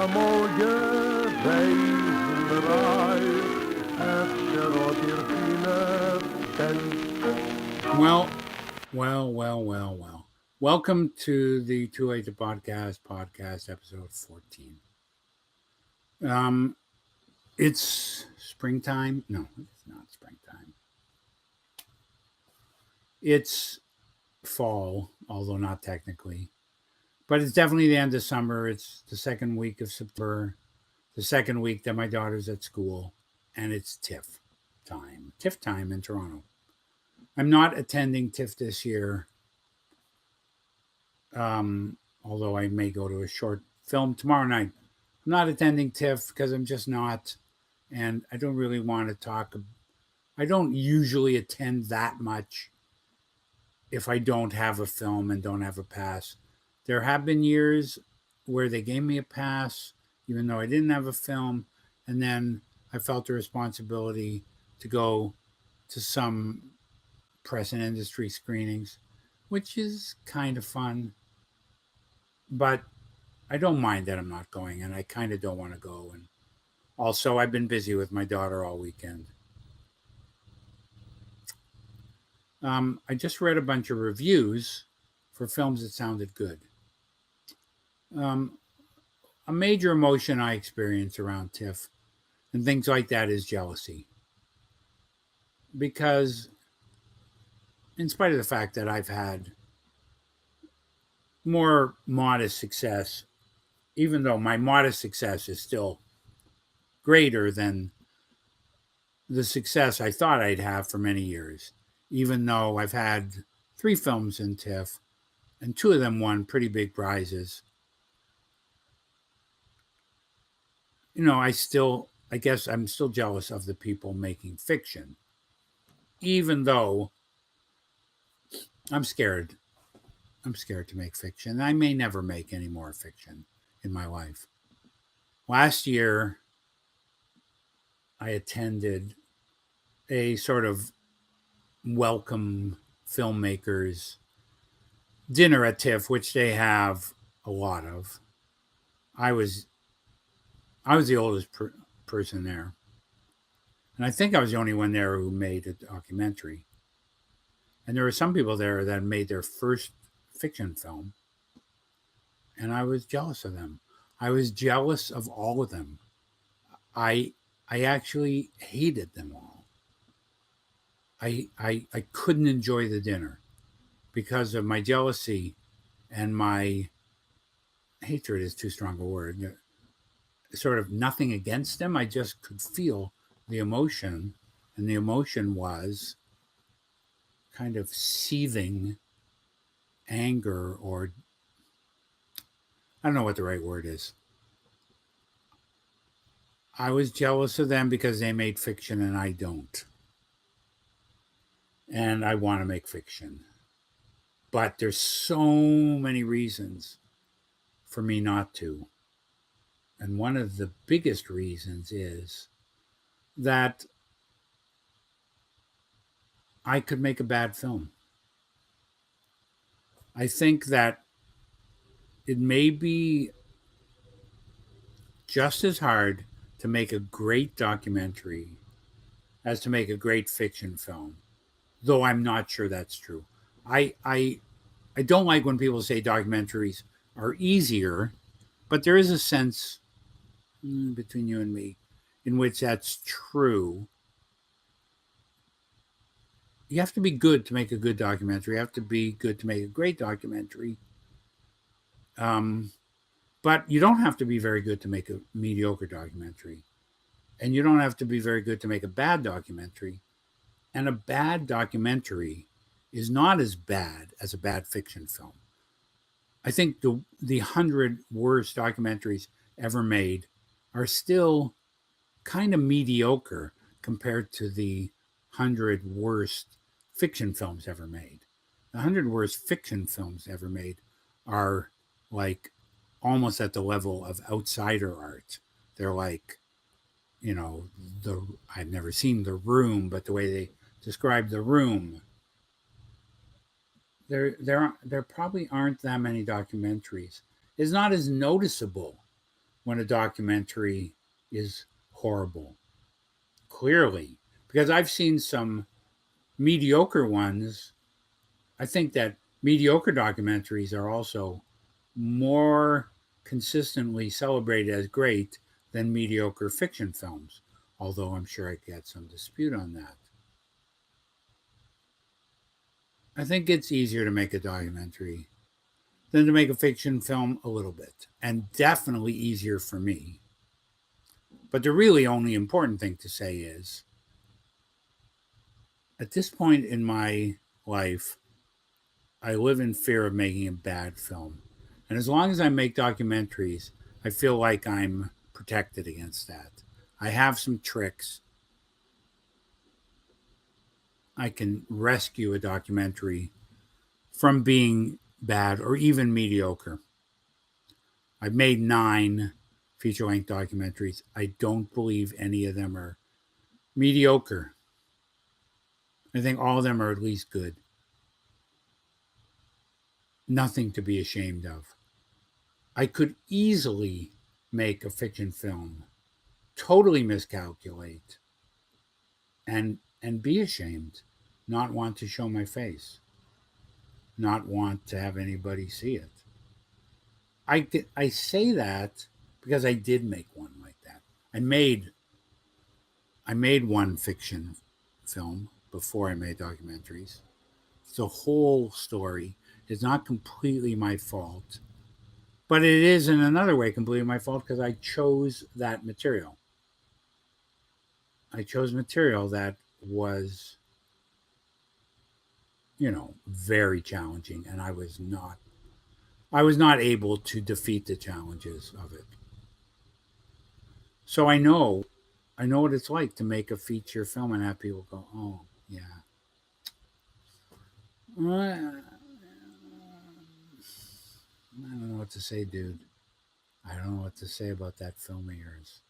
morgen reizenderij, efter at Well, well. Welcome to the Too Late to podcast episode 14. Um, it's springtime. No, it's not springtime. It's fall, although not technically. But it's definitely the end of summer. It's the second week of September, the second week that my daughter's at school, and it's TIFF time in Toronto. I'm not attending TIFF this year, although I may go to a short film tomorrow night. I'm not attending TIFF because I'm just not, and I don't really want to talk. I don't usually attend that much if I don't have a film and don't have a pass. There have been years where they gave me a pass, even though I didn't have a film, and then I felt a responsibility to go to some press and industry screenings, which is kind of fun. But I don't mind that I'm not going, and I kind of don't want to go. And also, I've been busy with my daughter all weekend. I just read a bunch of reviews for films that sounded good. Um, a major emotion I experience around TIFF and things like that is jealousy. Because, in spite of the fact that I've had more modest success, even though my modest success is still greater than the success I thought I'd have for many years, even though I've had 3 films in TIFF and 2 of them won pretty big prizes. I guess I'm still jealous of the people making fiction, even though I'm scared. I'm scared to make fiction. I may never make any more fiction in my life. Last year, I attended a sort of welcome filmmakers dinner at TIFF, which they have a lot of. I was I was the oldest person there, and I think I was the only one there who made a documentary. And there were some people there that made their first fiction film, and I was jealous of them. I was jealous of all of them. I I actually hated them all. I couldn't enjoy the dinner because of my jealousy and my hatred is too strong a word. Sort of nothing against them. I just could feel the emotion, and the emotion was kind of seething anger, or I don't know what the right word is. I was jealous of them because they made fiction and I don't. And I want to make fiction. But there's so many reasons for me not to. And one of the biggest reasons is that I could make a bad film. I think that it may be just as hard to make a great documentary as to make a great fiction film, though I'm not sure that's true. I I I don't like when people say documentaries are easier, but there is a sense between you and me in which that's true. You have to be good to make a good documentary. You have to be good to make a great documentary. Um, but you don't have to be very good to make a mediocre documentary. And you don't have to be very good to make a bad documentary. And a bad documentary is not as bad as a bad fiction film. I think the 100 worst documentaries ever made are still kind of mediocre compared to the 100 worst fiction films ever made. The 100 worst fiction films ever made are like almost at the level of outsider art. They're like, you know, the I've never seen The Room, but the way they describe The Room, there probably aren't that many documentaries. It's not as noticeable when a documentary is horrible. Clearly, because I've seen some mediocre ones. I think that mediocre documentaries are also more consistently celebrated as great than mediocre fiction films, although I'm sure I could get some dispute on that. I think it's easier to make a documentary than to make a fiction film a little bit, and definitely easier for me. But the really only important thing to say is at this point in my life, I live in fear of making a bad film. And as long as I make documentaries, I feel like I'm protected against that. I have some tricks. I can rescue a documentary from being bad or even mediocre. I've made 9 feature length documentaries. I don't believe any of them are mediocre. I think all of them are at least good. Nothing to be ashamed of. I could easily make a fiction film, totally miscalculate, and be ashamed, not want to show my face, not want to have anybody see it. I say that because I did make one like that. I made one fiction film before I made documentaries. It's a whole story. It's not completely my fault, but it is in another way completely my fault because I chose that material. I chose material that was, very challenging, and I was not able to defeat the challenges of it. So I know what it's like to make a feature film and have people go, "Oh, yeah." I don't know what to say, dude. I don't know what to say about that film of yours.